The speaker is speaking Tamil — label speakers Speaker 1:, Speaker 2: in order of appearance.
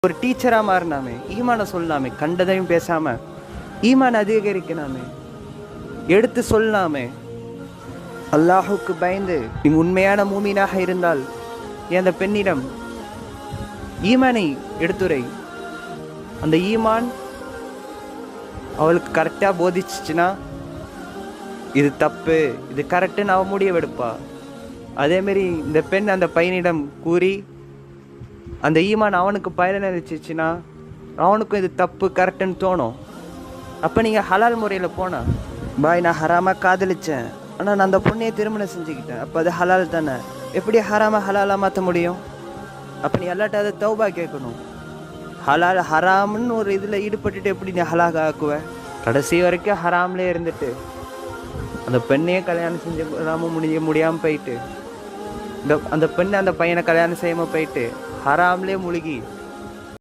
Speaker 1: ஒரு டீச்சராக மாறினாமே, ஈமான சொல்லலாமே, கண்டதையும் பேசாம ஈமான் அதிகரிக்கலாமே, எடுத்து சொல்லலாமே. அல்லாஹுக்கு பயந்து நீ உண்மையான மூமீனாக இருந்தால் அந்த பெண்ணிடம் ஈமானை எடுத்துரை. அந்த ஈமான் அவளுக்கு கரெக்டாக போதிச்சுச்சுன்னா இது தப்பு, இது கரெக்டுன்னு அவன் முடிவெடுப்பா. அதேமாரி இந்த பெண் அந்த பையனிடம் கூறி அந்த ஈமான் அவனுக்கு பயனளிச்சிச்சுன்னா அவனுக்கும் இது தப்பு கரெக்டுன்னு தோணும். அப்போ நீங்கள் ஹலால் முறையில் போனால், பாய் நான் ஹராமாக காதலித்தேன், ஆனால் நான் அந்த பொண்ணையை திருமணம் செஞ்சுக்கிட்டேன், அப்போ அது ஹலால் தானே, எப்படி ஹராமாக ஹலாலாக மாற்ற முடியும்? அப்போ நீ எல்லாட்ட அதை தௌபா கேட்கணும். ஹலால் ஹராம்னு ஒரு இதில் ஈடுபட்டுட்டு எப்படி நீ ஹலாக ஆக்குவ? கடைசி வரைக்கும் ஹராம்லேயே இருந்துட்டு அந்த பெண்ணையே கல்யாணம் செஞ்சு முடியாமல் போயிட்டு, அந்த பெண்ணை அந்த பையனை கல்யாணம் செய்யாமல் போயிட்டு ஹராம்லேயே முழுகி